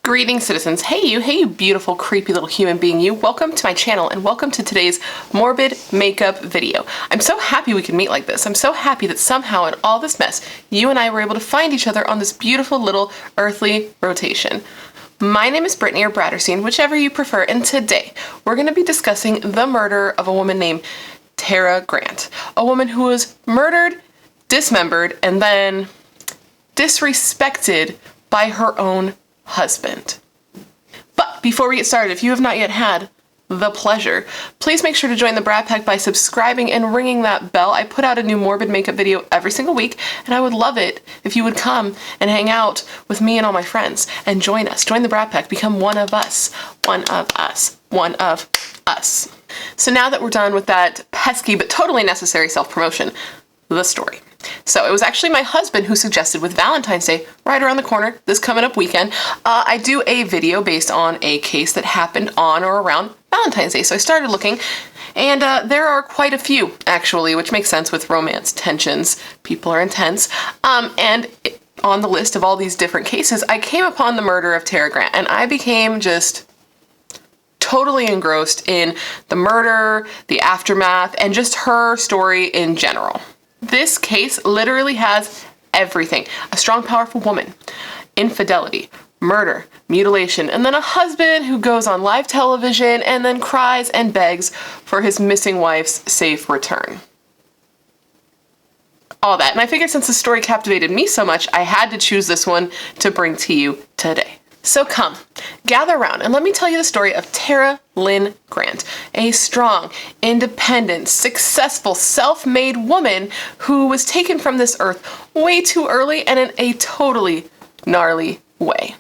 Greetings, citizens. Hey you beautiful, creepy little human being you. Welcome to my channel and welcome to today's Morbid makeup video. I'm so happy we can meet like this. I'm so happy that somehow in all this mess, you and I were able to find each other on this beautiful little earthly rotation. My name is Brittany or BRATTERSTEIN, whichever you prefer, and today we're going to be discussing the murder of a woman named Tara Grant. A woman who was murdered, dismembered, and then disrespected by her own husband. But before we get started, if you have not yet had the pleasure, please make sure to join the Brat Pack by subscribing and ringing that bell. I put out a new Morbid makeup video every single week, and I would love it if you would come and hang out with me and all my friends and join us. Join the Brat Pack, become one of us, one of us, one of us. So now that we're done with that pesky but totally necessary self-promotion, the story. So it was actually my husband who suggested, with Valentine's Day right around the corner, this coming up weekend, I do a video based on a case that happened on or around Valentine's Day. So I started looking, and there are quite a few, actually, which makes sense with romance tensions. People are intense. And on the list of all these different cases, I came upon the murder of Tara Grant, and I became just totally engrossed in the murder, the aftermath, and just her story in general. This case literally has everything. A strong, powerful woman, infidelity, murder, mutilation, and then a husband who goes on live television and then cries and begs for his missing wife's safe return. All that. And I figured since the story captivated me so much, I had to choose this one to bring to you today. So come, gather around, and let me tell you the story of Tara Lynn Grant, a strong, independent, successful, self-made woman who was taken from this earth way too early and in a totally gnarly way.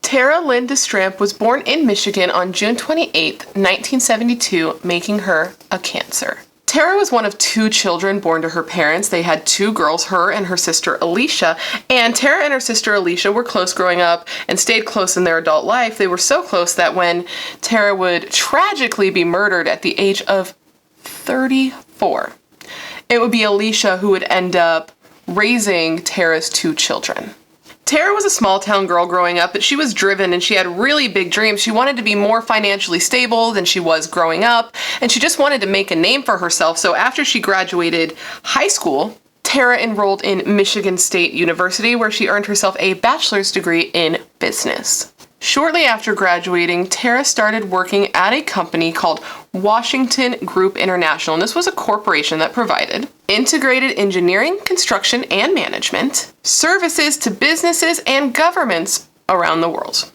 Tara Lynn DeStramp was born in Michigan on June 28, 1972, making her a Cancer. Tara was one of two children born to her parents. They had two girls, her and her sister Alicia, and Tara and her sister Alicia were close growing up and stayed close in their adult life. They were so close that when Tara would tragically be murdered at the age of 34, it would be Alicia who would end up raising Tara's two children. Tara was a small town girl growing up, but she was driven and she had really big dreams. She wanted to be more financially stable than she was growing up, and she just wanted to make a name for herself. So after she graduated high school, Tara enrolled in Michigan State University, where she earned herself a bachelor's degree in business. Shortly after graduating, Tara started working at a company called Washington Group International, and this was a corporation that provided integrated engineering, construction, and management services to businesses and governments around the world.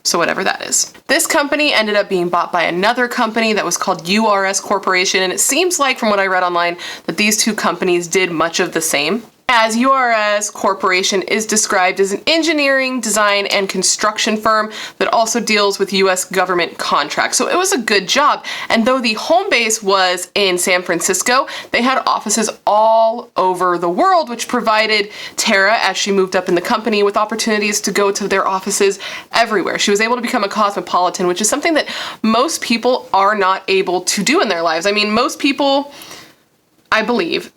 So whatever that is. This company ended up being bought by another company that was called URS Corporation, and it seems like from what I read online that these two companies did much of the same, as URS Corporation is described as an engineering, design, and construction firm that also deals with US government contracts. So it was a good job. And though the home base was in San Francisco, they had offices all over the world, which provided Tara, as she moved up in the company, with opportunities to go to their offices everywhere. She was able to become a cosmopolitan, which is something that most people are not able to do in their lives. I mean, most people, I believe,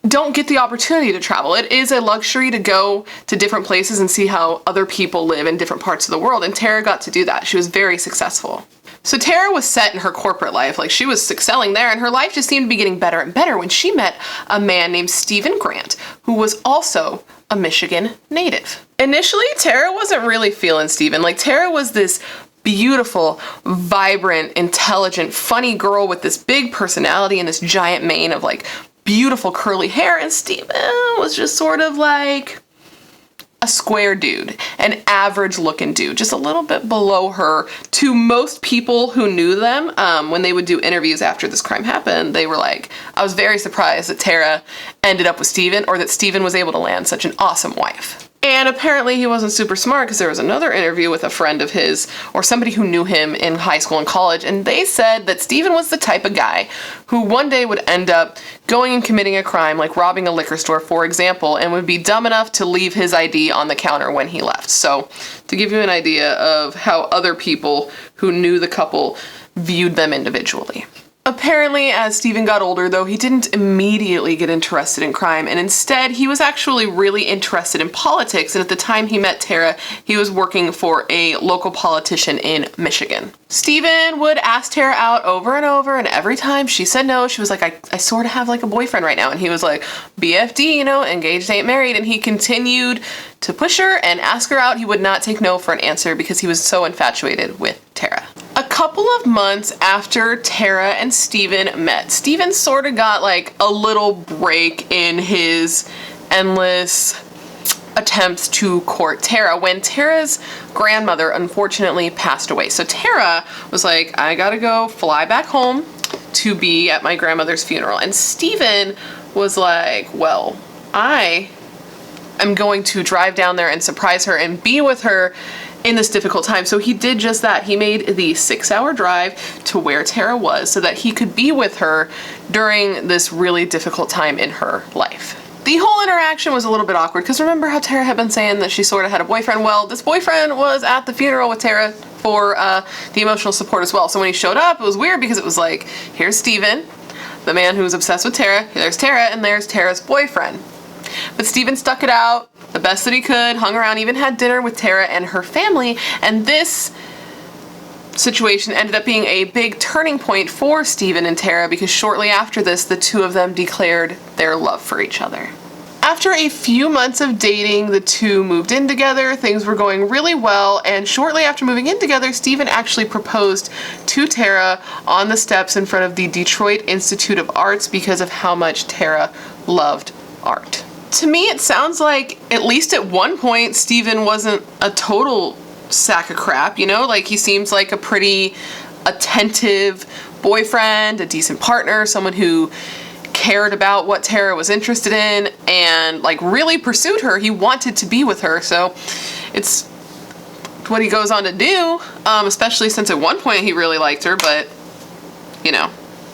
don't get the opportunity to travel. It is a luxury to go to different places and see how other people live in different parts of the world, and Tara got to do that. She was very successful. So Tara was set in her corporate life, like she was excelling there, and her life just seemed to be getting better and better when she met a man named Steven Grant, who was also a Michigan native. Initially, Tara wasn't really feeling Steven. Like, Tara was this beautiful, vibrant, intelligent, funny girl with this big personality and this giant mane of like beautiful curly hair, and Steven was just sort of like a square dude, an average looking dude, just a little bit below her. To most people who knew them, when they would do interviews after this crime happened, they were like, I was very surprised that Tara ended up with Steven, or that Steven was able to land such an awesome wife. And apparently he wasn't super smart, because there was another interview with a friend of his, or somebody who knew him in high school and college, and they said that Steven was the type of guy who one day would end up going and committing a crime, like robbing a liquor store, for example, and would be dumb enough to leave his ID on the counter when he left. So to give you an idea of how other people who knew the couple viewed them individually. Apparently, as Steven got older, though, he didn't immediately get interested in crime, and instead he was actually really interested in politics, and at the time he met Tara, he was working for a local politician in Michigan. Steven would ask Tara out over and over, and every time she said no, she was like, I sort of have like a boyfriend right now, and he was like, BFD, you know, engaged ain't married, and he continued to push her and ask her out. He would not take no for an answer because he was so infatuated with Tara. A couple of months after Tara and Steven met, Steven sort of got like a little break in his endless attempts to court Tara when Tara's grandmother unfortunately passed away. So Tara was like, I gotta go fly back home to be at my grandmother's funeral. And Steven was like, well, I am going to drive down there and surprise her and be with her in this difficult time. So he did just that. He made the 6-hour drive to where Tara was so that he could be with her during this really difficult time in her life. The whole interaction was a little bit awkward because remember how Tara had been saying that she sort of had a boyfriend? Well, this boyfriend was at the funeral with Tara for the emotional support as well. So when he showed up, it was weird because it was like, here's Steven, the man who's obsessed with Tara, there's Tara, and there's Tara's boyfriend. But Steven stuck it out the best that he could, hung around, even had dinner with Tara and her family, and this situation ended up being a big turning point for Steven and Tara because shortly after this, the two of them declared their love for each other. After a few months of dating, the two moved in together, things were going really well, and shortly after moving in together, Steven actually proposed to Tara on the steps in front of the Detroit Institute of Arts because of how much Tara loved art. To me, it sounds like, at least at one point, Steven wasn't a total sack of crap, you know? Like, he seems like a pretty attentive boyfriend, a decent partner, someone who cared about what Tara was interested in and, like, really pursued her. He wanted to be with her, so it's what he goes on to do, especially since at one point he really liked her, but, you know,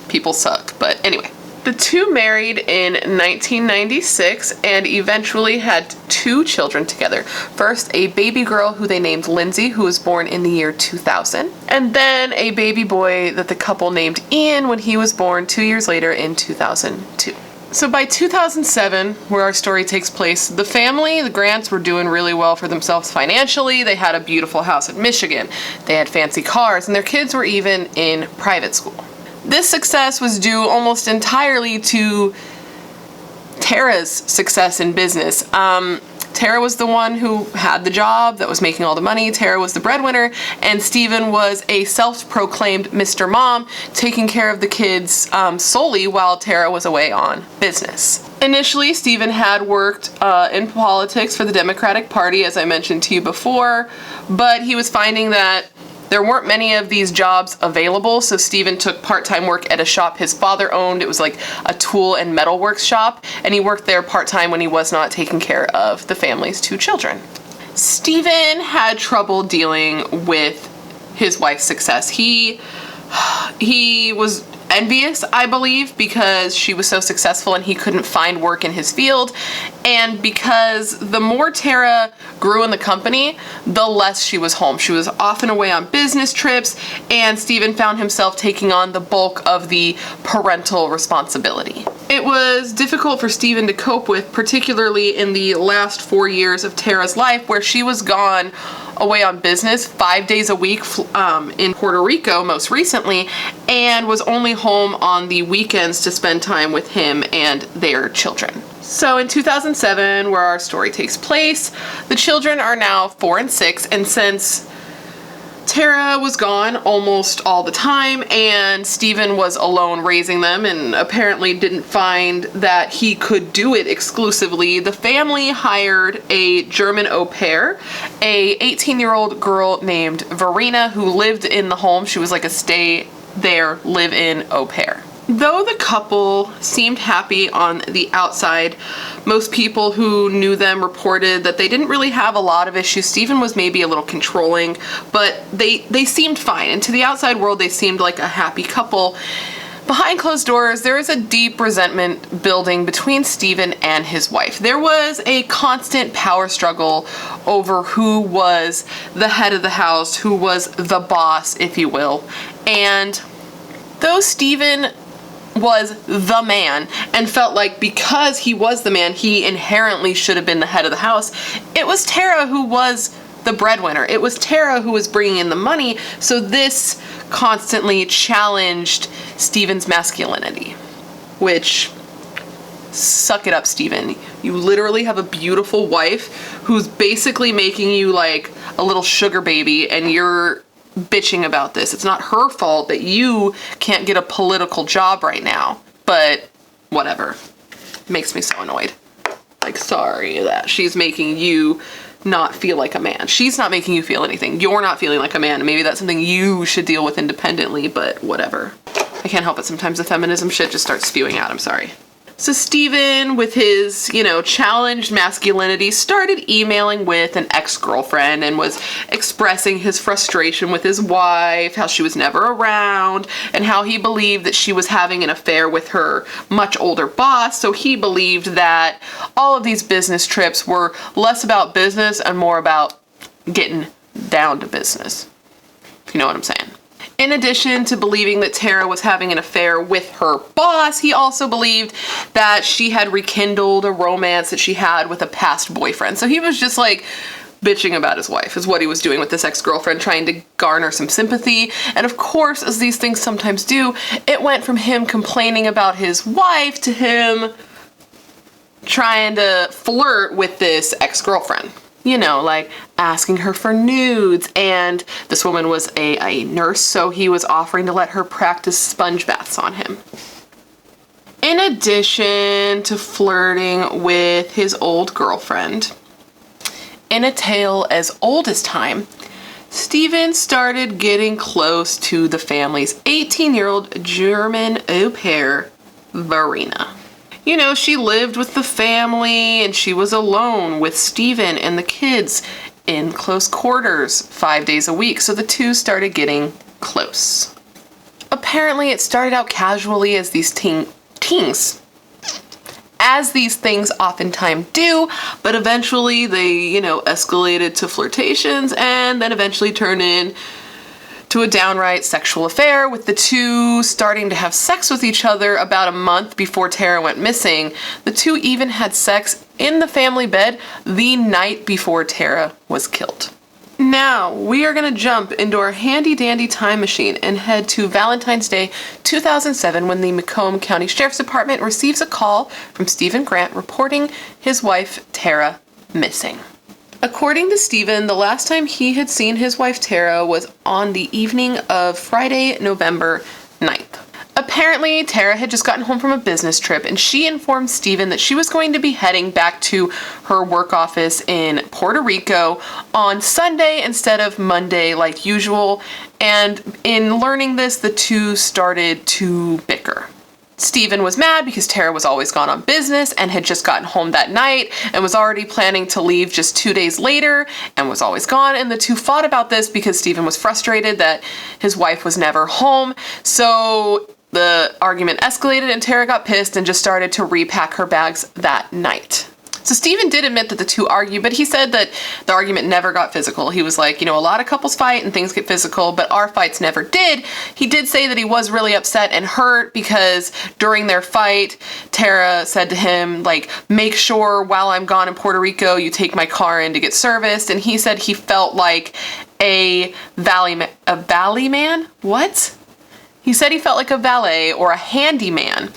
people suck. But anyway. The two married in 1996 and eventually had 2 children together. First, a baby girl who they named Lindsay, who was born in the year 2000, and then a baby boy that the couple named Ian when he was born 2 years later in 2002. So by 2007, where our story takes place, the family, the Grants, were doing really well for themselves financially. They had a beautiful house in Michigan. They had fancy cars, and their kids were even in private school. This success was due almost entirely to Tara's success in business. Tara was the one who had the job that was making all the money. Tara was the breadwinner, and Steven was a self-proclaimed Mr. Mom, taking care of the kids solely while Tara was away on business. Initially, Steven had worked in politics for the Democratic Party, as I mentioned to you before, but he was finding that there weren't many of these jobs available, so Steven took part-time work at a shop his father owned. It was like a tool and metalworks shop, and he worked there part-time when he was not taking care of the family's 2 children. Steven had trouble dealing with his wife's success. He was envious, I believe, because she was so successful and he couldn't find work in his field, and because the more Tara grew in the company, the less she was home. She was often away on business trips, and Steven found himself taking on the bulk of the parental responsibility. It was difficult for Steven to cope with, particularly in the last 4 years of Tara's life, where she was gone away on business 5 days a week in Puerto Rico most recently, and was only home on the weekends to spend time with him and their children. So in 2007, where our story takes place, the children are now 4 and 6, and since Tara was gone almost all the time and Steven was alone raising them and apparently didn't find that he could do it exclusively, the family hired a German au pair, a 18-year-old girl named Verena who lived in the home. She was like a stay there, live-in au pair. Though the couple seemed happy on the outside, most people who knew them reported that they didn't really have a lot of issues. Steven was maybe a little controlling, but they seemed fine. And to the outside world, they seemed like a happy couple. Behind closed doors, there is a deep resentment building between Steven and his wife. There was a constant power struggle over who was the head of the house, who was the boss, if you will. And Though Steven was the man and felt like because he was the man, he inherently should have been the head of the house, it was Tara who was the breadwinner. It was Tara who was bringing in the money, so this constantly challenged Steven's masculinity, which, suck it up, Steven. You literally have a beautiful wife who's basically making you like a little sugar baby, and you're bitching about this. It's not her fault that you can't get a political job right now, but whatever. It makes me so annoyed. Like, sorry that she's making you not feel like a man. She's not making you feel anything. You're not feeling like a man. Maybe that's something you should deal with independently, but whatever. I can't help it. Sometimes the feminism shit just starts spewing out. I'm sorry. So Steven, with his, challenged masculinity, started emailing with an ex-girlfriend and was expressing his frustration with his wife, how she was never around, and how he believed that she was having an affair with her much older boss. So he believed that all of these business trips were less about business and more about getting down to business. If you know what I'm saying. In addition to believing that Tara was having an affair with her boss, he also believed that she had rekindled a romance that she had with a past boyfriend. So he was just like bitching about his wife is what he was doing with this ex-girlfriend, trying to garner some sympathy. And of course, as these things sometimes do, it went from him complaining about his wife to him trying to flirt with this ex-girlfriend. Like asking her for nudes, and this woman was a nurse, so he was offering to let her practice sponge baths on him. In addition to flirting with his old girlfriend, in a tale as old as time, Steven started getting close to the family's 18-year-old German au pair, Verena. She lived with the family and she was alone with Steven and the kids in close quarters 5 days a week, so the two started getting close. Apparently, it started out casually as these teens, as these things oftentimes do, but eventually they, escalated to flirtations and then eventually turned in to a downright sexual affair, with the two starting to have sex with each other about a month before Tara went missing. The two even had sex in the family bed the night before Tara was killed. Now, we are going to jump into our handy-dandy time machine and head to Valentine's Day 2007, when the Macomb County Sheriff's Department receives a call from Steven Grant reporting his wife, Tara, missing. According to Steven, the last time he had seen his wife Tara was on the evening of Friday, November 9th. Apparently, Tara had just gotten home from a business trip, and she informed Steven that she was going to be heading back to her work office in Puerto Rico on Sunday instead of Monday like usual, and in learning this, the two started to bicker. Steven was mad because Tara was always gone on business and had just gotten home that night and was already planning to leave just 2 days later and was always gone. And the two fought about this because Steven was frustrated that his wife was never home. So the argument escalated and Tara got pissed and just started to repack her bags that night. So Steven did admit that the two argued, but he said that the argument never got physical. He was like, a lot of couples fight and things get physical, but our fights never did. He did say that he was really upset and hurt because during their fight, Tara said to him, make sure while I'm gone in Puerto Rico, you take my car in to get serviced. And he said he felt like a valet man? What? He said he felt like a valet or a handyman,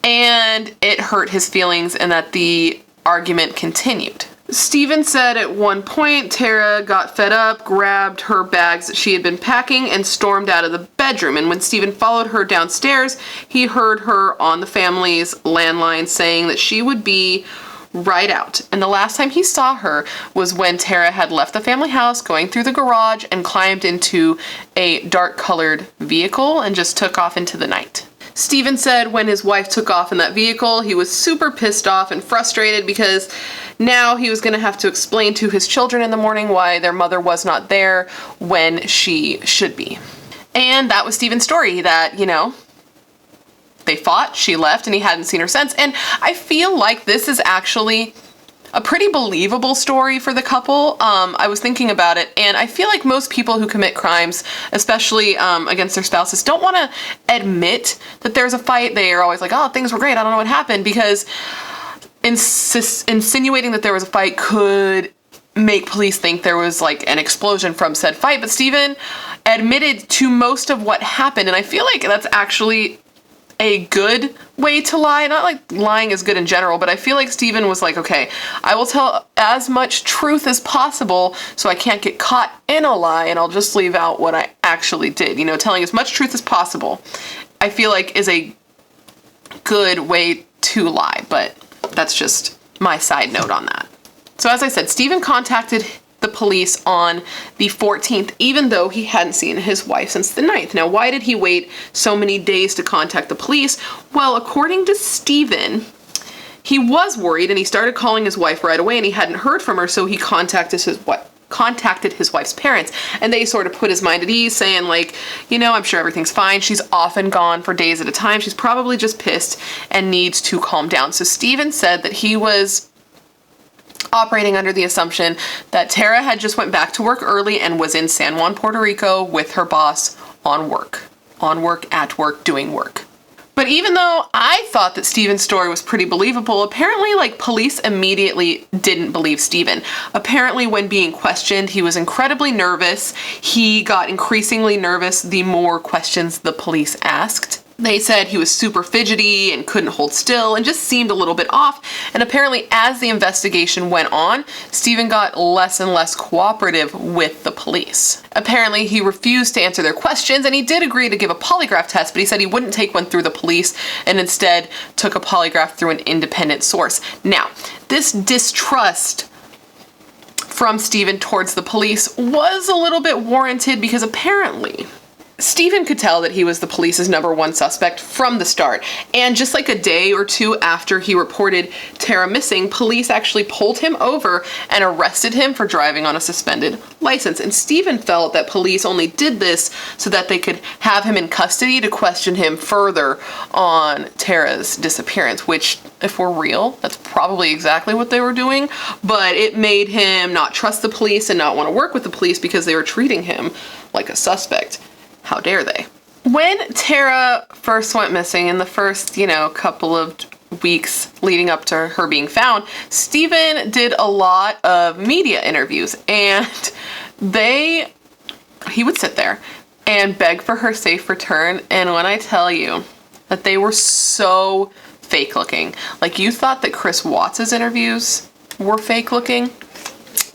and it hurt his feelings and that the argument continued. Steven said at one point Tara got fed up, grabbed her bags that she had been packing, and stormed out of the bedroom. And when Steven followed her downstairs, he heard her on the family's landline saying that she would be right out. And the last time he saw her was when Tara had left the family house, going through the garage, and climbed into a dark-colored vehicle and just took off into the night. Steven said when his wife took off in that vehicle, he was super pissed off and frustrated because now he was going to have to explain to his children in the morning why their mother was not there when she should be. And that was Steven's story, that, they fought, she left, and he hadn't seen her since. And I feel like this is actually a pretty believable story for the couple. I was thinking about it, and I feel like most people who commit crimes, especially against their spouses, don't want to admit that there's a fight. They are always like, oh, things were great, I don't know what happened, because insinuating that there was a fight could make police think there was like an explosion from said fight. But Steven admitted to most of what happened, and I feel like that's actually a good way to lie. Not like lying is good in general, but I feel like Steven was like, okay, I will tell as much truth as possible so I can't get caught in a lie, and I'll just leave out what I actually did. You know, telling as much truth as possible, I feel like is a good way to lie, but that's just my side note on that. So as I said, Steven contacted the police on the 14th, even though he hadn't seen his wife since the 9th. Now, why did he wait so many days to contact the police? Well, according to Steven, he was worried and he started calling his wife right away, and he hadn't heard from her, so he contacted his wife's parents, and they sort of put his mind at ease, saying like, you know, I'm sure everything's fine. She's often gone for days at a time. She's probably just pissed and needs to calm down. So Steven said that he was operating under the assumption that Tara had just went back to work early and was in San Juan, Puerto Rico with her boss on work, at work, doing work. But even though I thought that Steven's story was pretty believable, apparently like police immediately didn't believe Steven. Apparently when being questioned, he was incredibly nervous. He got increasingly nervous the more questions the police asked. They said he was super fidgety and couldn't hold still and just seemed a little bit off. And apparently as the investigation went on, Steven got less and less cooperative with the police. Apparently he refused to answer their questions, and he did agree to give a polygraph test, but he said he wouldn't take one through the police and instead took a polygraph through an independent source. Now, this distrust from Steven towards the police was a little bit warranted, because apparently Steven could tell that he was the police's #1 suspect from the start, and just like a day or two after he reported Tara missing, police actually pulled him over and arrested him for driving on a suspended license. And Steven felt that police only did this so that they could have him in custody to question him further on Tara's disappearance, which, if we're real, that's probably exactly what they were doing, but it made him not trust the police and not want to work with the police because they were treating him like a suspect. How dare they? When Tara first went missing, in the first, couple of weeks leading up to her being found, Steven did a lot of media interviews, and he would sit there and beg for her safe return. And when I tell you that they were so fake looking, like you thought that Chris Watts's interviews were fake looking.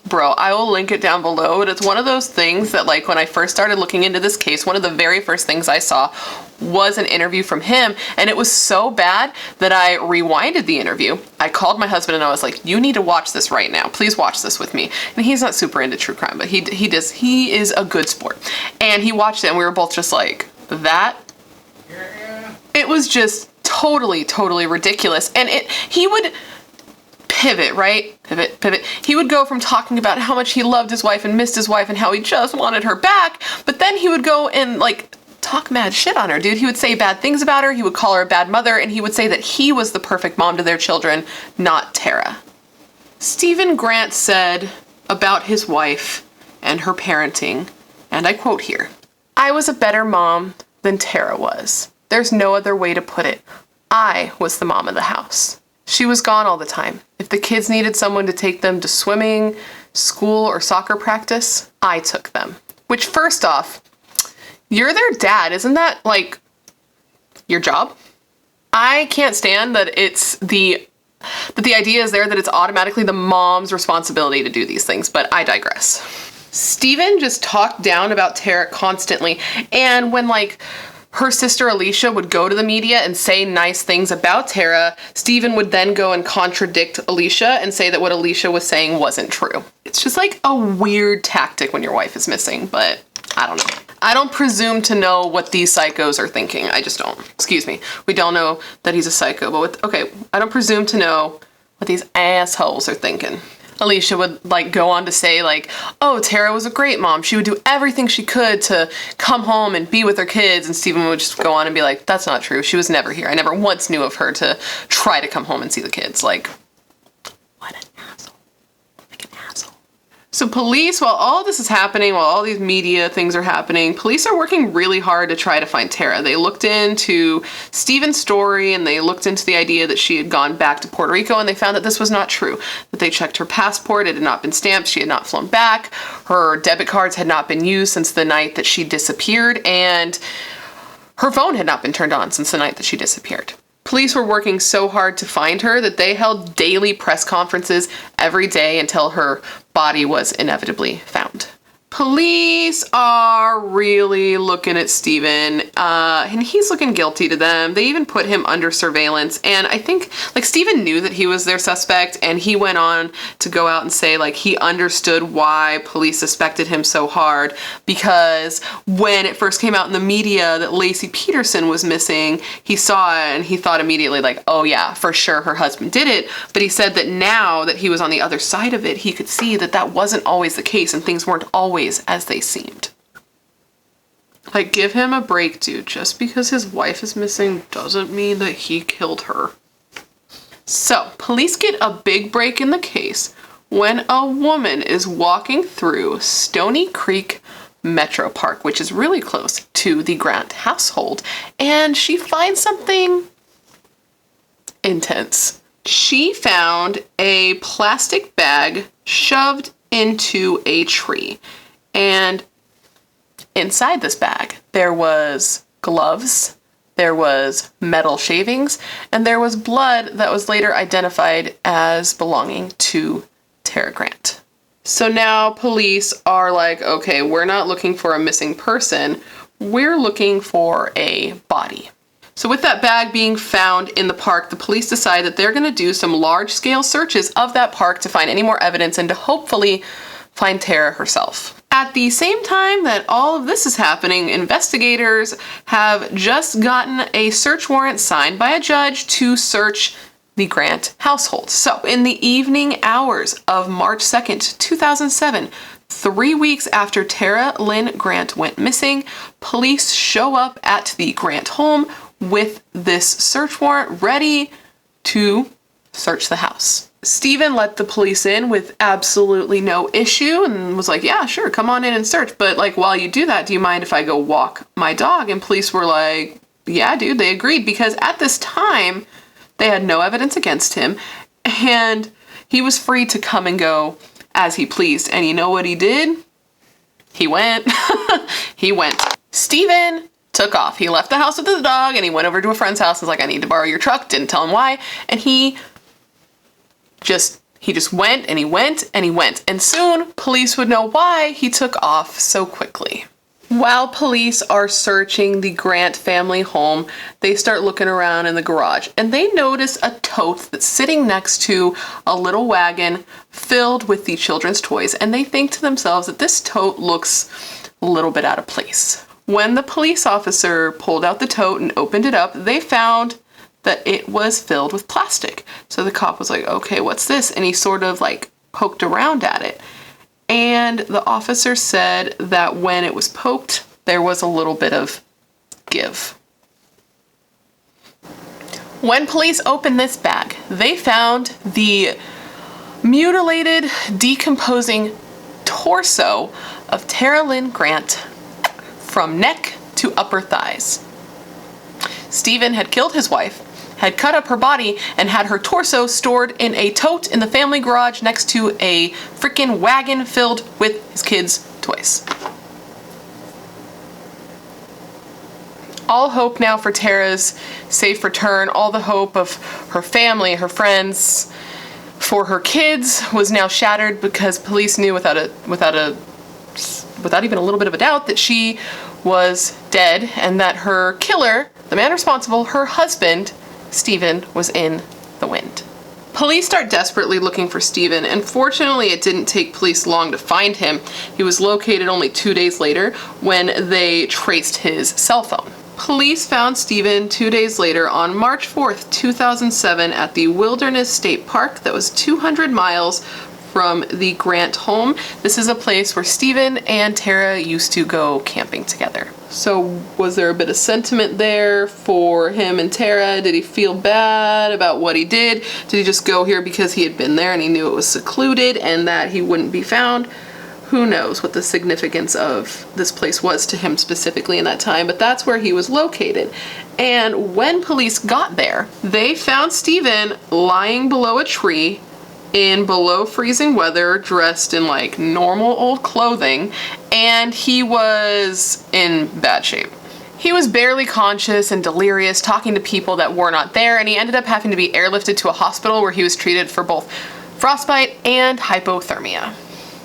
Bro, I will link it down below, but it's one of those things that, like, when I first started looking into this case, one of the very first things I saw was an interview from him, and it was so bad that I rewinded the interview. I called my husband and I was like, you need to watch this right now. Please watch this with me. And he's not super into true crime, but he is a good sport. And he watched it and we were both just like, that? It was just totally ridiculous. And he would pivot, right? Pivot. He would go from talking about how much he loved his wife and missed his wife and how he just wanted her back, but then he would go and like talk mad shit on her, dude. He would say bad things about her, he would call her a bad mother, and he would say that he was the perfect mom to their children, not Tara. Steven Grant said about his wife and her parenting, and I quote here, "I was a better mom than Tara was. There's no other way to put it. I was the mom of the house. She was gone all the time. If the kids needed someone to take them to swimming, school, or soccer practice, I took them." Which, first off, you're their dad. Isn't that, like, your job? I can't stand that the idea is there that it's automatically the mom's responsibility to do these things, but I digress. Steven just talked down about Tara constantly, and when, like, her sister Alicia would go to the media and say nice things about Tara, Steven would then go and contradict Alicia and say that what Alicia was saying wasn't true. It's just like a weird tactic when your wife is missing, but I don't know. I don't presume to know what these psychos are thinking. I just don't. Excuse me. We don't know that he's a psycho, but I don't presume to know what these assholes are thinking. Alicia would like go on to say like, oh, Tara was a great mom. She would do everything she could to come home and be with her kids. And Steven would just go on and be like, that's not true. She was never here. I never once knew of her to try to come home and see the kids. Like, what an asshole. So police, while all this is happening, while all these media things are happening, police are working really hard to try to find Tara. They looked into Steven's story and they looked into the idea that she had gone back to Puerto Rico, and they found that this was not true. That they checked her passport, it had not been stamped, she had not flown back, her debit cards had not been used since the night that she disappeared, and her phone had not been turned on since the night that she disappeared. Police were working so hard to find her that they held daily press conferences every day until her body was inevitably found. Police are really looking at Steven, and he's looking guilty to them. They even put him under surveillance, and I think, like, Steven knew that he was their suspect, and he went on to go out and say, like, he understood why police suspected him so hard, because when it first came out in the media that Laci Peterson was missing, he saw it and he thought immediately, like, oh yeah, for sure her husband did it, but he said that now that he was on the other side of it, he could see that that wasn't always the case, and things weren't always as they seemed. Like, give him a break, dude. Just because his wife is missing doesn't mean that he killed her. So, police get a big break in the case when a woman is walking through Stony Creek Metro Park, which is really close to the Grant household, and she finds something intense. She found a plastic bag shoved into a tree. And inside this bag, there was gloves, there was metal shavings, and there was blood that was later identified as belonging to Tara Grant. So now police are like, okay, we're not looking for a missing person, we're looking for a body. So with that bag being found in the park, the police decide that they're gonna do some large-scale searches of that park to find any more evidence and to hopefully find Tara herself. At the same time that all of this is happening, investigators have just gotten a search warrant signed by a judge to search the Grant household. So in the evening hours of March 2nd, 2007, 3 weeks after Tara Lynn Grant went missing, police show up at the Grant home with this search warrant ready to search the house. Steven let the police in with absolutely no issue and was like, yeah, sure, come on in and search. But like, while you do that, do you mind if I go walk my dog? And police were like, yeah, dude, they agreed, because at this time, they had no evidence against him and he was free to come and go as he pleased. And you know what he did? He went. He went. Steven took off. He left the house with his dog and he went over to a friend's house and was like, I need to borrow your truck. Didn't tell him why. And he just went and he went and he went. And soon police would know why he took off so quickly. While police are searching the Grant family home, they start looking around in the garage and they notice a tote that's sitting next to a little wagon filled with the children's toys, and they think to themselves that this tote looks a little bit out of place. When the police officer pulled out the tote and opened it up, they found that it was filled with plastic. So the cop was like, okay, what's this? And he sort of like poked around at it. And the officer said that when it was poked, there was a little bit of give. When police opened this bag, they found the mutilated, decomposing torso of Tara Lynn Grant from neck to upper thighs. Steven had killed his wife, had cut up her body, and had her torso stored in a tote in the family garage next to a freaking wagon filled with his kids' toys. All hope now for Tara's safe return, all the hope of her family, her friends, for her kids was now shattered because police knew without even a little bit of a doubt that she was dead and that her killer, the man responsible, her husband, Steven, was in the wind. Police start desperately looking for Steven, and fortunately it didn't take police long to find him. He was located only 2 days later when they traced his cell phone. Police found Steven 2 days later on March 4th, 2007 at the Wilderness State Park that was 200 miles from the Grant home. This is a place where Steven and Tara used to go camping together. So was there a bit of sentiment there for him and Tara? Did he feel bad about what he did? Did he just go here because he had been there and he knew it was secluded and that he wouldn't be found? Who knows what the significance of this place was to him specifically in that time, but that's where he was located. And when police got there, they found Steven lying below a tree in below freezing weather, dressed in like normal old clothing, and he was in bad shape. He was barely conscious and delirious, talking to people that were not there, and he ended up having to be airlifted to a hospital where he was treated for both frostbite and hypothermia.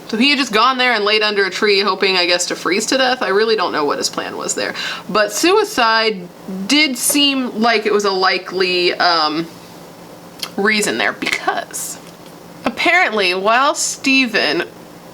So he had just gone there and laid under a tree hoping, I guess, to freeze to death. I really don't know what his plan was there. But suicide did seem like it was a likely reason there, because apparently while Steven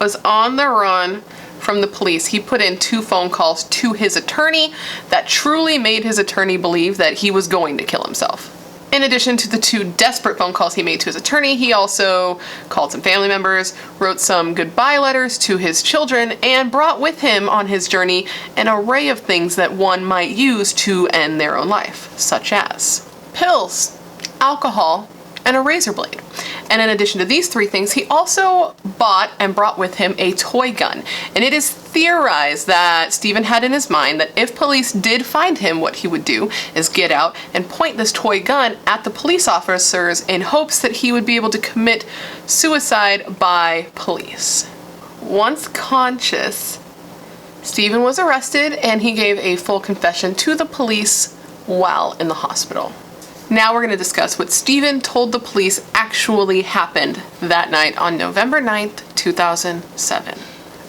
was on the run from the police, he put in 2 phone calls to his attorney that truly made his attorney believe that he was going to kill himself. In addition to the 2 desperate phone calls he made to his attorney, he also called some family members, wrote some goodbye letters to his children, and brought with him on his journey an array of things that one might use to end their own life, such as pills, alcohol, and a razor blade. And in addition to these 3 things, he also bought and brought with him a toy gun. And it is theorized that Steven had in his mind that if police did find him, what he would do is get out and point this toy gun at the police officers in hopes that he would be able to commit suicide by police. Once conscious, Steven was arrested and he gave a full confession to the police while in the hospital. Now we're going to discuss what Steven told the police actually happened that night on November 9th, 2007.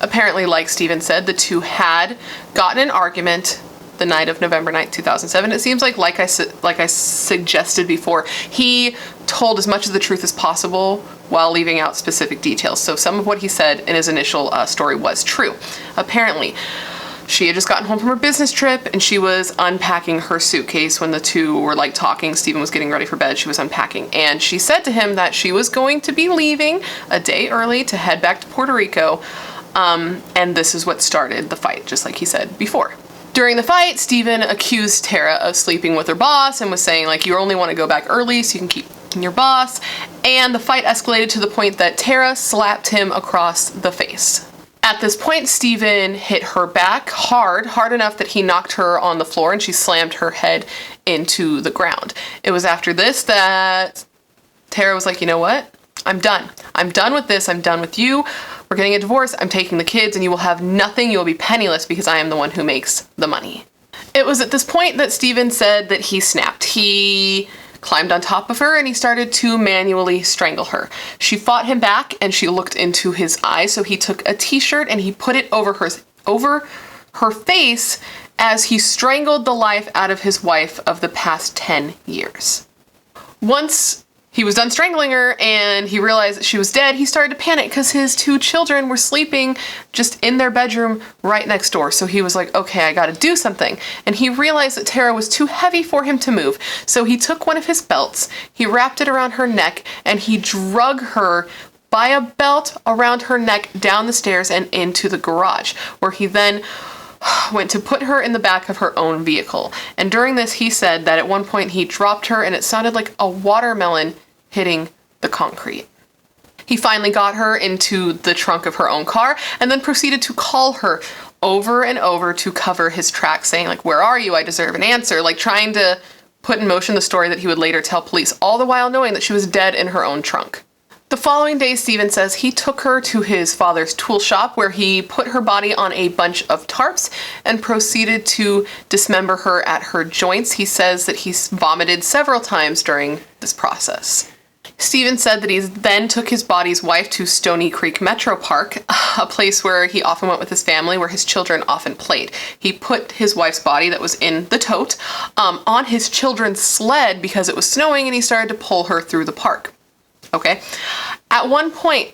Apparently, like Steven said, the 2 had gotten an argument the night of November 9th, 2007. It seems like I suggested before, he told as much of the truth as possible while leaving out specific details. So some of what he said in his initial story was true. Apparently, she had just gotten home from her business trip and she was unpacking her suitcase when the 2 were like talking. Steven was getting ready for bed, she was unpacking, and she said to him that she was going to be leaving a day early to head back to Puerto Rico, and this is what started the fight, just like he said before. During the fight, Steven accused Tara of sleeping with her boss and was saying like, you only want to go back early so you can keep your boss, and the fight escalated to the point that Tara slapped him across the face. At this point, Steven hit her back hard enough that he knocked her on the floor and she slammed her head into the ground. It was after this that Tara was like, you know what? I'm done. I'm done with this. I'm done with you. We're getting a divorce. I'm taking the kids and you will have nothing. You will be penniless because I am the one who makes the money. It was at this point that Steven said that he snapped. He climbed on top of her and he started to manually strangle her. She fought him back and she looked into his eyes, so he took a t-shirt and he put it over her face as he strangled the life out of his wife of the past 10 years. Once he was done strangling her and he realized that she was dead, he started to panic because his 2 children were sleeping just in their bedroom right next door. So he was like, okay, I gotta do something. And he realized that Tara was too heavy for him to move. So he took one of his belts, he wrapped it around her neck, and he drug her by a belt around her neck down the stairs and into the garage, where he then went to put her in the back of her own vehicle. And during this, he said that at one point he dropped her and it sounded like a watermelon hitting the concrete. He finally got her into the trunk of her own car and then proceeded to call her over and over to cover his tracks, saying like, where are you? I deserve an answer. Like trying to put in motion the story that he would later tell police, all the while knowing that she was dead in her own trunk. The following day, Steven says he took her to his father's tool shop where he put her body on a bunch of tarps and proceeded to dismember her at her joints. He says that he vomited several times during this process. Steven said that he then took his body's wife to Stony Creek Metro Park, a place where he often went with his family, where his children often played. He put his wife's body that was in the tote on his children's sled because it was snowing, and he started to pull her through the park. Okay. At one point,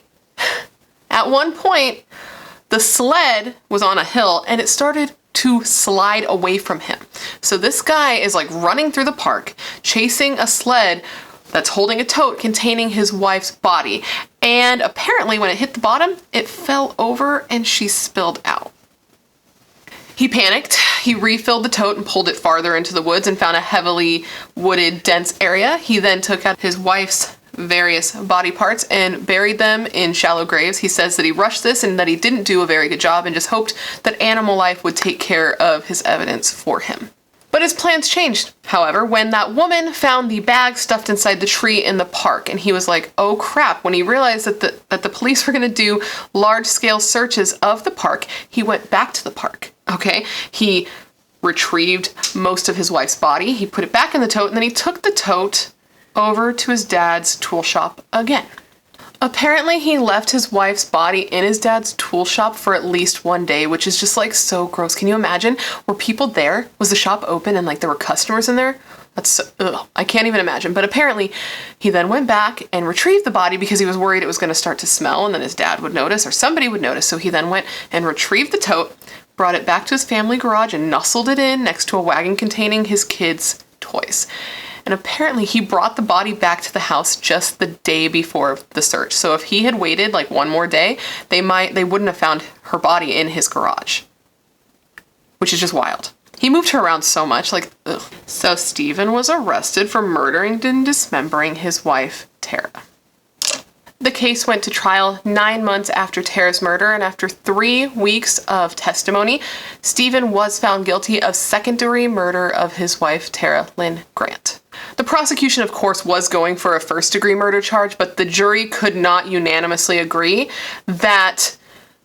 the sled was on a hill and it started to slide away from him. So this guy is like running through the park, chasing a sled that's holding a tote containing his wife's body. And apparently when it hit the bottom, it fell over and she spilled out. He panicked. He refilled the tote and pulled it farther into the woods and found a heavily wooded, dense area. He then took out his wife's various body parts and buried them in shallow graves. He says that he rushed this and that he didn't do a very good job and just hoped that animal life would take care of his evidence for him. But his plans changed, however, when that woman found the bag stuffed inside the tree in the park, and he was like, oh crap. When he realized that the police were going to do large-scale searches of the park, he went back to the park, okay? He retrieved most of his wife's body, he put it back in the tote, and then he took the tote over to his dad's tool shop again. Apparently he left his wife's body in his dad's tool shop for at least one day, which is just like so gross. Can you imagine? Were people there? Was the shop open and like there were customers in there? That's so, ugh, I can't even imagine. But apparently he then went back and retrieved the body because he was worried it was going to start to smell and then his dad would notice or somebody would notice. So he then went and retrieved the tote, brought it back to his family garage and nestled it in next to a wagon containing his kids' toys. And apparently he brought the body back to the house just the day before the search. So if he had waited like one more day, they wouldn't have found her body in his garage, which is just wild. He moved her around so much, like, ugh. So Steven was arrested for murdering and dismembering his wife, Tara. The case went to trial 9 months after Tara's murder, and after 3 weeks of testimony, Steven was found guilty of second-degree murder of his wife, Tara Lynn Grant. The prosecution, of course, was going for a first-degree murder charge, but the jury could not unanimously agree that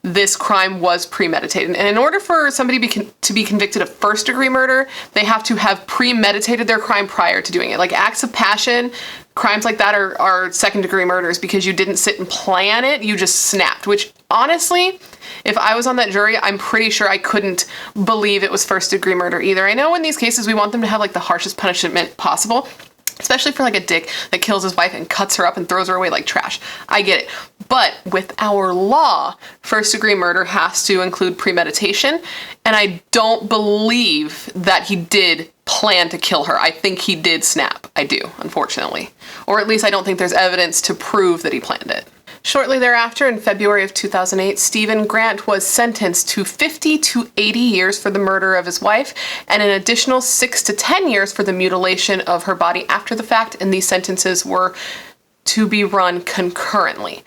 this crime was premeditated. And in order for somebody to be convicted of first-degree murder, they have to have premeditated their crime prior to doing it. Like acts of passion, crimes like that are second-degree murders because you didn't sit and plan it, you just snapped, which honestly, if I was on that jury, I'm pretty sure I couldn't believe it was first-degree murder either. I know in these cases we want them to have like the harshest punishment possible, especially for like a dick that kills his wife and cuts her up and throws her away like trash. I get it. But with our law, first-degree murder has to include premeditation, and I don't believe that he did plan to kill her. I think he did snap. I do, unfortunately. Or at least I don't think there's evidence to prove that he planned it. Shortly thereafter, in February of 2008, Steven Grant was sentenced to 50 to 80 years for the murder of his wife and an additional 6 to 10 years for the mutilation of her body after the fact, and these sentences were to be run concurrently.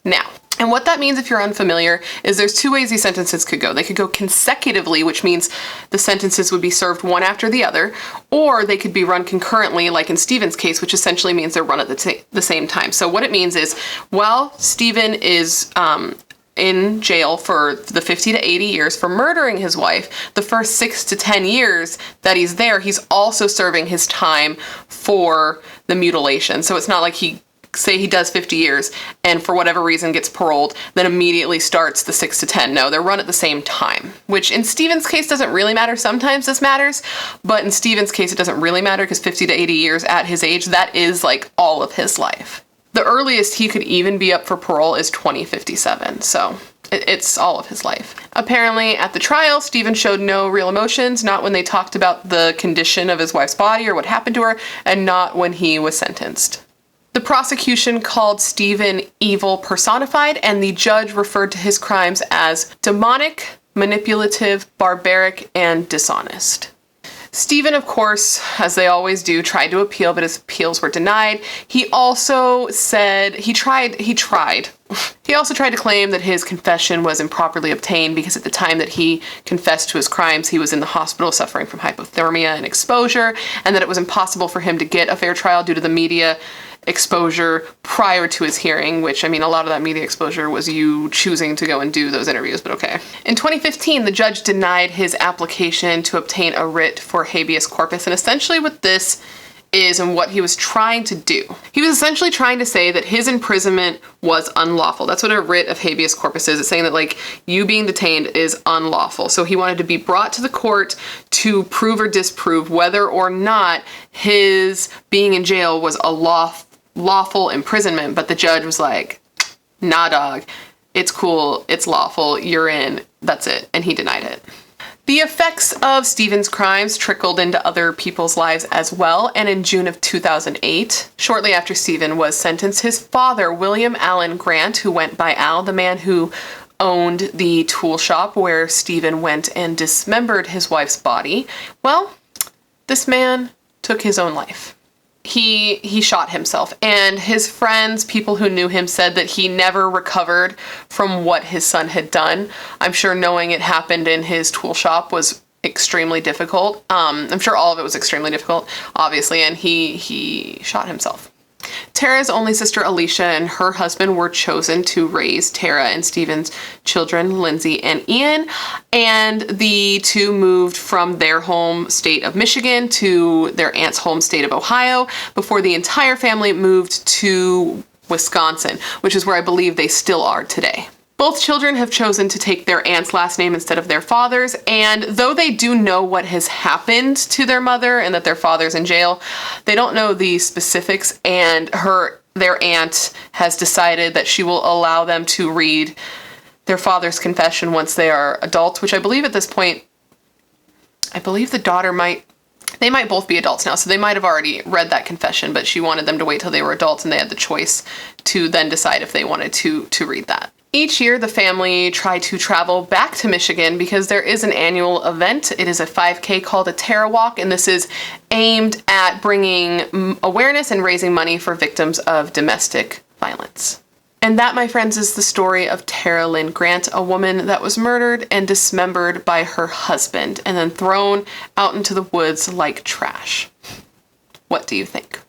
Now, and what that means, if you're unfamiliar, is there's 2 ways these sentences could go. They could go consecutively, which means the sentences would be served one after the other, or they could be run concurrently, like in Steven's case, which essentially means they're run at the same time. So what it means is, while Steven is in jail for the 50 to 80 years for murdering his wife, the first 6 to 10 years that he's there, he's also serving his time for the mutilation. So it's not like say he does 50 years and for whatever reason gets paroled, then immediately starts the 6 to 10. No, they're run at the same time, which in Steven's case doesn't really matter. Sometimes this matters, but in Steven's case it doesn't really matter because 50 to 80 years at his age, that is like all of his life. The earliest he could even be up for parole is 2057, so it's all of his life. Apparently at the trial, Steven showed no real emotions, not when they talked about the condition of his wife's body or what happened to her, and not when he was sentenced. The prosecution called Steven evil personified, and the judge referred to his crimes as demonic, manipulative, barbaric, and dishonest. Steven, of course, as they always do, tried to appeal, but his appeals were denied. He also said he also tried to claim that his confession was improperly obtained because at the time that he confessed to his crimes, he was in the hospital suffering from hypothermia and exposure, and that it was impossible for him to get a fair trial due to the media exposure prior to his hearing, which, I mean, a lot of that media exposure was you choosing to go and do those interviews, but okay. In 2015, the judge denied his application to obtain a writ for habeas corpus, and essentially what this is and what he was trying to do. He was essentially trying to say that his imprisonment was unlawful. That's what a writ of habeas corpus is. It's saying that, like, you being detained is unlawful. So he wanted to be brought to the court to prove or disprove whether or not his being in jail was a lawful imprisonment, but the judge was like, nah dog, it's cool, it's lawful, you're in, that's it, and he denied it. The effects of Steven's crimes trickled into other people's lives as well, and in June of 2008, shortly after Steven was sentenced, his father, William Allen Grant, who went by Al, the man who owned the tool shop where Steven went and dismembered his wife's body, well, this man took his own life. he shot himself, and his friends, people who knew him, said that he never recovered from what his son had done. I'm sure knowing it happened in his tool shop was extremely difficult. I'm sure all of it was extremely difficult, obviously, and he shot himself. Tara's only sister Alicia and her husband were chosen to raise Tara and Steven's children, Lindsay and Ian, and the two moved from their home state of Michigan to their aunt's home state of Ohio before the entire family moved to Wisconsin, which is where I believe they still are today. Both children have chosen to take their aunt's last name instead of their father's, and though they do know what has happened to their mother and that their father's in jail, they don't know the specifics, and their aunt has decided that she will allow them to read their father's confession once they are adults, which I believe at this point, I believe the daughter they might both be adults now, so they might have already read that confession, but she wanted them to wait till they were adults and they had the choice to then decide if they wanted to read that. Each year, the family try to travel back to Michigan because there is an annual event. It is a 5K called a Tara Walk, and this is aimed at bringing awareness and raising money for victims of domestic violence. And that, my friends, is the story of Tara Lynn Grant, a woman that was murdered and dismembered by her husband and then thrown out into the woods like trash. What do you think?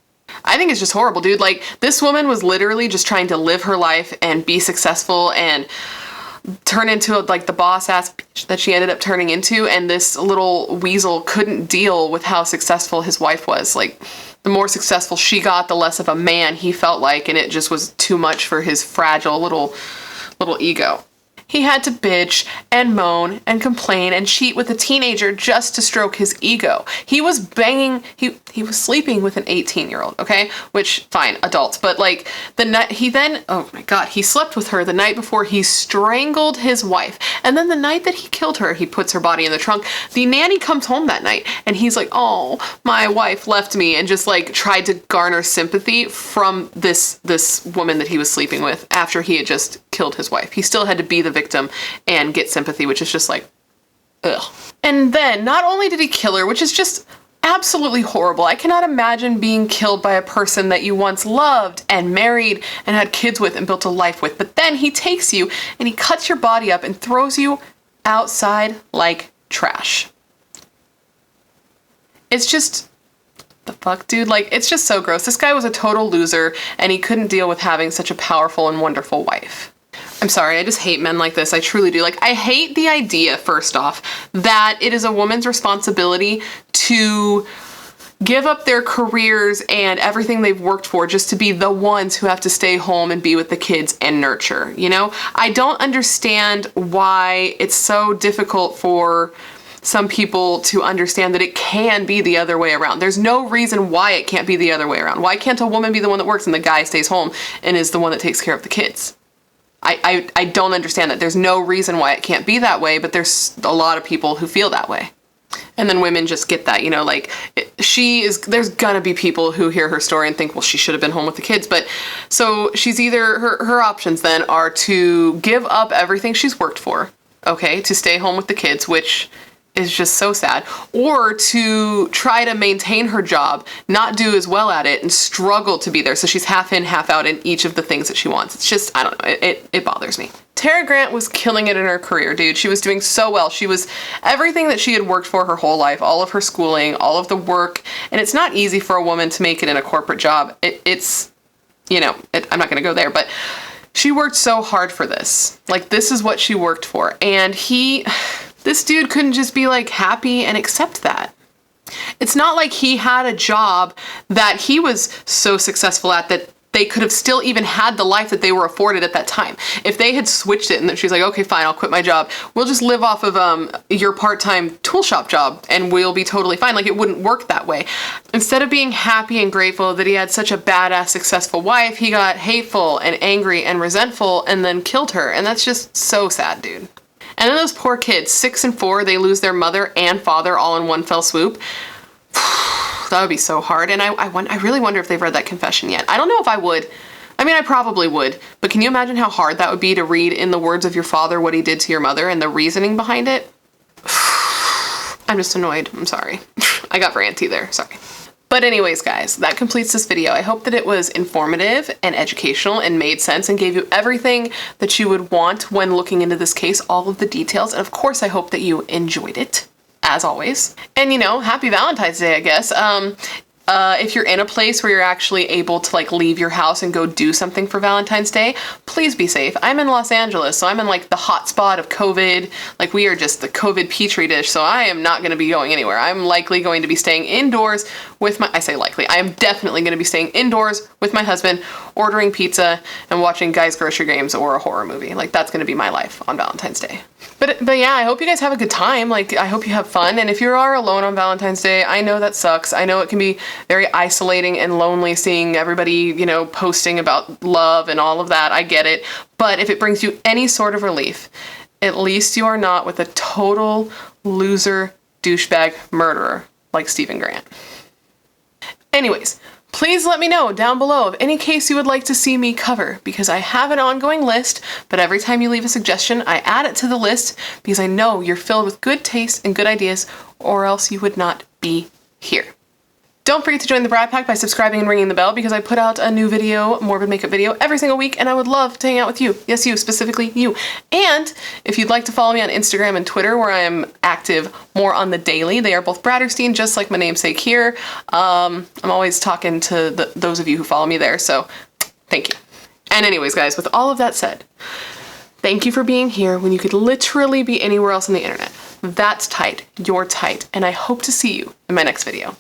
I think it's just horrible, dude. Like, this woman was literally just trying to live her life and be successful and turn into like the boss ass bitch that she ended up turning into, and this little weasel couldn't deal with how successful his wife was. Like, the more successful she got, the less of a man he felt like, and it just was too much for his fragile little ego. He had to bitch and moan and complain and cheat with a teenager just to stroke his ego. He was banging, he was sleeping with an 18-year-old, okay? Which, fine, adults. But like, the night, oh my God, he slept with her the night before he strangled his wife. And then the night that he killed her, he puts her body in the trunk. The nanny comes home that night and he's like, oh, my wife left me, and just like tried to garner sympathy from this woman that he was sleeping with after he had just killed his wife. He still had to be the victim and get sympathy, which is just like, ugh. And then not only did he kill her, which is just absolutely horrible. I cannot imagine being killed by a person that you once loved and married and had kids with and built a life with. But then he takes you and he cuts your body up and throws you outside like trash. It's just, the fuck, dude? Like, it's just so gross. This guy was a total loser and he couldn't deal with having such a powerful and wonderful wife. I'm sorry, I just hate men like this. I truly do. Like, I hate the idea, first off, that it is a woman's responsibility to give up their careers and everything they've worked for just to be the ones who have to stay home and be with the kids and nurture, you know? I don't understand why it's so difficult for some people to understand that it can be the other way around. There's no reason why it can't be the other way around. Why can't a woman be the one that works and the guy stays home and is the one that takes care of the kids? I don't understand that. There's no reason why it can't be that way, but there's a lot of people who feel that way. And then women just get that, you know, like, there's gonna be people who hear her story and think, well, she should have been home with the kids. But so she's either, her options then are to give up everything she's worked for, okay, to stay home with the kids, which is just so sad, or to try to maintain her job, not do as well at it, and struggle to be there. So she's half in, half out in each of the things that she wants. It's just, I don't know, it bothers me. Tara Grant was killing it in her career, dude. She was doing so well. She was everything that she had worked for her whole life, all of her schooling, all of the work. And it's not easy for a woman to make it in a corporate job. It's, you know, I'm not gonna go there, but she worked so hard for this. Like, this is what she worked for. And this dude couldn't just be like happy and accept that. It's not like he had a job that he was so successful at that they could have still even had the life that they were afforded at that time. If they had switched it and then she's like, okay, fine, I'll quit my job. We'll just live off of your part-time tool shop job and we'll be totally fine. Like, it wouldn't work that way. Instead of being happy and grateful that he had such a badass, successful wife, he got hateful and angry and resentful and then killed her. And that's just so sad, dude. And then those poor kids, 6 and 4, they lose their mother and father all in one fell swoop. That would be so hard. And I really wonder if they've read that confession yet. I don't know if I would. I mean, I probably would. But can you imagine how hard that would be to read in the words of your father what he did to your mother and the reasoning behind it? I'm just annoyed. I'm sorry. I got ranty there. Sorry. But anyways, guys, that completes this video. I hope that it was informative and educational and made sense and gave you everything that you would want when looking into this case, all of the details. And of course, I hope that you enjoyed it, as always. And you know, happy Valentine's Day, I guess. If you're in a place where you're actually able to like leave your house and go do something for Valentine's Day, please be safe. I'm in Los Angeles, so I'm in like the hot spot of COVID. Like we are just the COVID petri dish, so I am not going to be going anywhere. I'm likely going to be staying indoors with I say likely, I am definitely going to be staying indoors with my husband, ordering pizza and watching Guys Grocery Games or a horror movie. Like that's going to be my life on Valentine's Day. But yeah, I hope you guys have a good time. Like I hope you have fun. And if you are alone on Valentine's Day, I know that sucks. I know it can be very isolating and lonely seeing everybody, you know, posting about love and all of that. I get it. But if it brings you any sort of relief, at least you are not with a total loser, douchebag murderer like Steven Grant. Anyways, please let me know down below of any case you would like to see me cover, because I have an ongoing list, but every time you leave a suggestion, I add it to the list because I know you're filled with good taste and good ideas, or else you would not be here. Don't forget to join the Brat Pack by subscribing and ringing the bell, because I put out a new video, Morbid makeup video, every single week, and I would love to hang out with you. Yes, you, specifically you. And if you'd like to follow me on Instagram and Twitter, where I am active more on the daily, they are both BRATTERSTEIN, just like my namesake here. I'm always talking to those of you who follow me there, so thank you. And anyways, guys, with all of that said, thank you for being here when you could literally be anywhere else on the internet. That's tight. You're tight. And I hope to see you in my next video.